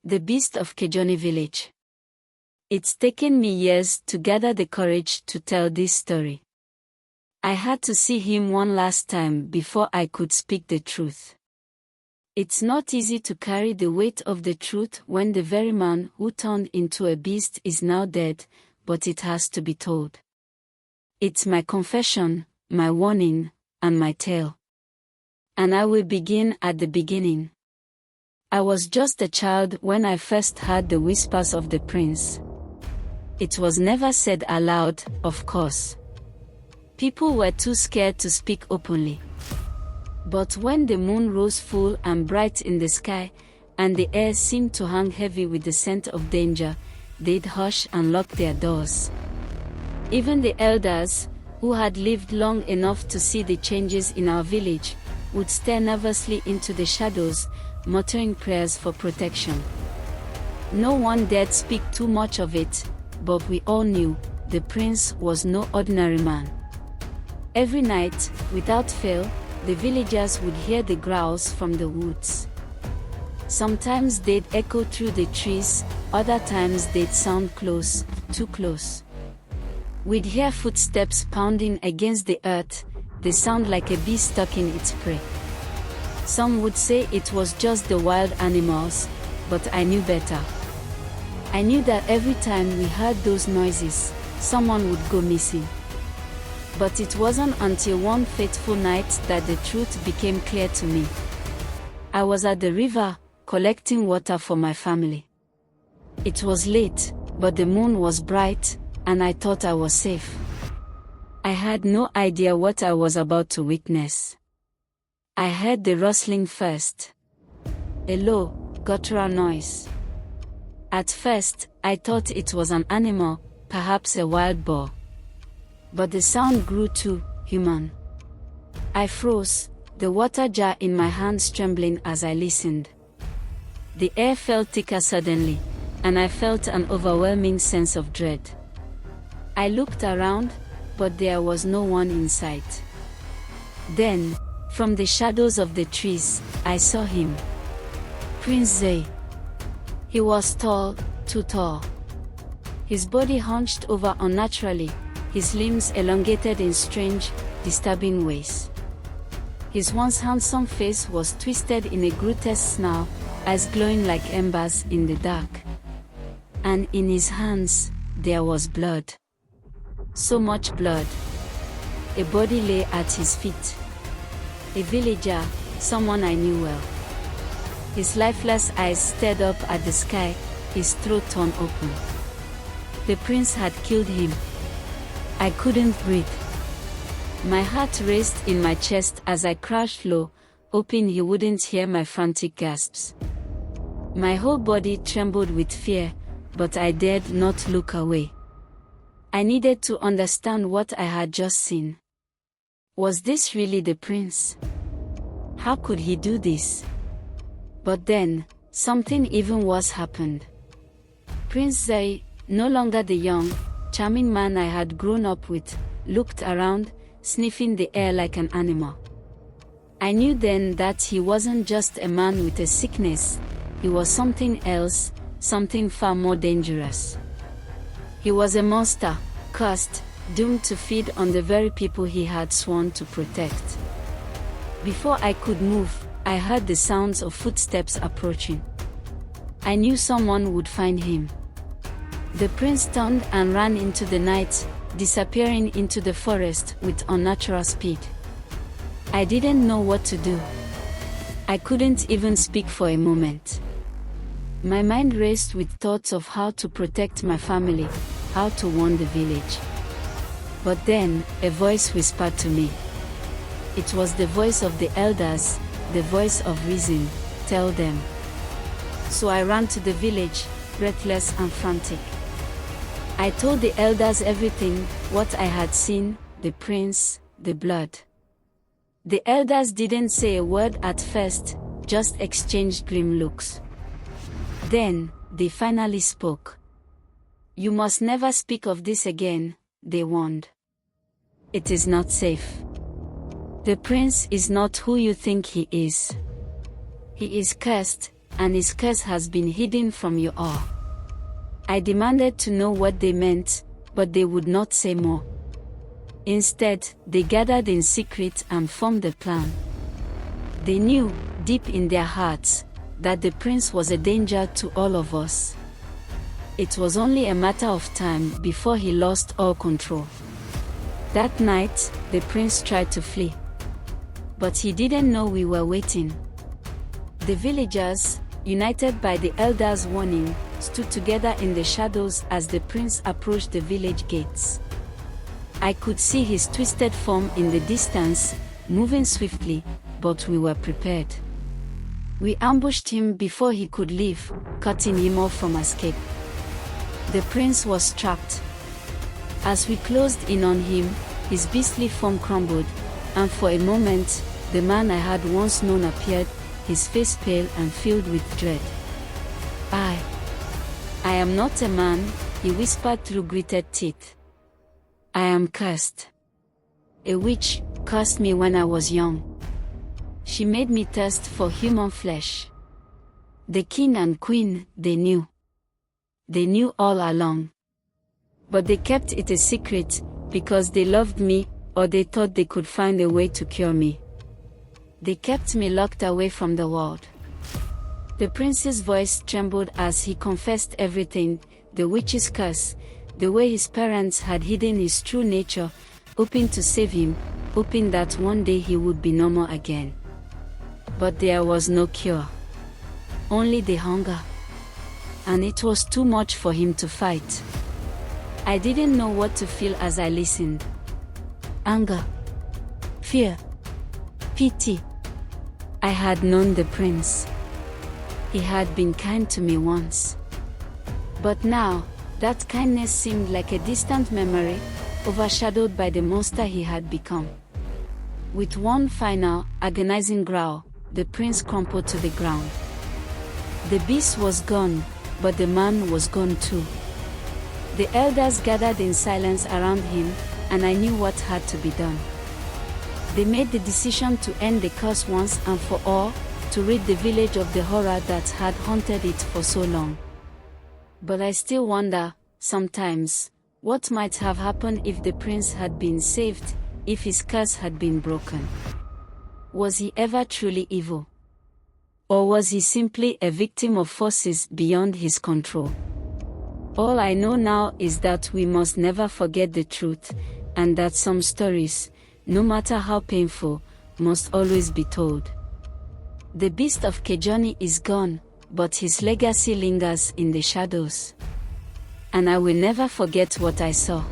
The Beast of Kijani Village. It's taken me years to gather the courage to tell this story. I had to see him one last time before I could speak the truth. It's not easy to carry the weight of the truth when the very man who turned into a beast is now dead, but it has to be told. It's my confession, my warning, and my tale. And I will begin at the beginning. I was just a child when I first heard the whispers of the prince. It was never said aloud, of course. People were too scared to speak openly. But when the moon rose full and bright in the sky, and the air seemed to hang heavy with the scent of danger, they'd hush and lock their doors. Even the elders, who had lived long enough to see the changes in our village, would stare nervously into the shadows, muttering prayers for protection. No one dared speak too much of it, but we all knew the prince was no ordinary man. Every night, without fail, the villagers would hear the growls from the woods. Sometimes they'd echo through the trees, other times they'd sound close, too close. We'd hear footsteps pounding against the earth, they sound like a bee stalking its prey. Some would say it was just the wild animals, but I knew better. I knew that every time we heard those noises, someone would go missing. But it wasn't until one fateful night that the truth became clear to me. I was at the river, collecting water for my family. It was late, but the moon was bright, and I thought I was safe. I had no idea what I was about to witness. I heard the rustling first. A low, guttural noise. At first, I thought it was an animal, perhaps a wild boar. But the sound grew too human. I froze, the water jar in my hands trembling as I listened. The air felt thicker suddenly, and I felt an overwhelming sense of dread. I looked around, but there was no one in sight. Then, from the shadows of the trees, I saw him. Prince Zay. He was tall, too tall. His body hunched over unnaturally, his limbs elongated in strange, disturbing ways. His once handsome face was twisted in a grotesque snarl, eyes glowing like embers in the dark. And in his hands, there was blood. So much blood. A body lay at his feet. A villager, someone I knew well. His lifeless eyes stared up at the sky, his throat torn open. The prince had killed him. I couldn't breathe. My heart raced in my chest as I crouched low, hoping he wouldn't hear my frantic gasps. My whole body trembled with fear, but I dared not look away. I needed to understand what I had just seen. Was this really the prince? How could he do this? But then, something even worse happened. Prince Zay, no longer the young, charming man I had grown up with, looked around, sniffing the air like an animal. I knew then that he wasn't just a man with a sickness, he was something else, something far more dangerous. He was a monster, cursed, doomed to feed on the very people he had sworn to protect. Before I could move, I heard the sounds of footsteps approaching. I knew someone would find him. The prince turned and ran into the night, disappearing into the forest with unnatural speed. I didn't know what to do. I couldn't even speak for a moment. My mind raced with thoughts of how to protect my family, how to warn the village. But then, a voice whispered to me. It was the voice of the elders, the voice of reason. Tell them. So I ran to the village, breathless and frantic. I told the elders everything, what I had seen, the prince, the blood. The elders didn't say a word at first, just exchanged grim looks. Then, they finally spoke. You must never speak of this again, they warned. It is not safe. The prince is not who you think he is. He is cursed, and his curse has been hidden from you all. I demanded to know what they meant, but they would not say more. Instead, they gathered in secret and formed a plan. They knew, deep in their hearts, that the prince was a danger to all of us. It was only a matter of time before he lost all control. That night, the prince tried to flee. But he didn't know we were waiting. The villagers, united by the elders' warning, stood together in the shadows as the prince approached the village gates. I could see his twisted form in the distance, moving swiftly, but we were prepared. We ambushed him before he could leave, cutting him off from escape. The prince was trapped. As we closed in on him, his beastly form crumbled, and for a moment, the man I had once known appeared, his face pale and filled with dread. I am not a man, he whispered through gritted teeth. I am cursed. A witch cursed me when I was young. She made me thirst for human flesh. The king and queen, they knew. They knew all along. But they kept it a secret, because they loved me, or they thought they could find a way to cure me. They kept me locked away from the world. The prince's voice trembled as he confessed everything, the witch's curse, the way his parents had hidden his true nature, hoping to save him, hoping that one day he would be normal again. But there was no cure. Only the hunger. And it was too much for him to fight. I didn't know what to feel as I listened. Anger. Fear. Pity. I had known the prince. He had been kind to me once. But now, that kindness seemed like a distant memory, overshadowed by the monster he had become. With one final, agonizing growl, the prince crumpled to the ground. The beast was gone, but the man was gone too. The elders gathered in silence around him, and I knew what had to be done. They made the decision to end the curse once and for all, to rid the village of the horror that had haunted it for so long. But I still wonder, sometimes, what might have happened if the prince had been saved, if his curse had been broken. Was he ever truly evil? Or was he simply a victim of forces beyond his control? All I know now is that we must never forget the truth, and that some stories, no matter how painful, must always be told. The Beast of Kijani is gone, but his legacy lingers in the shadows. And I will never forget what I saw.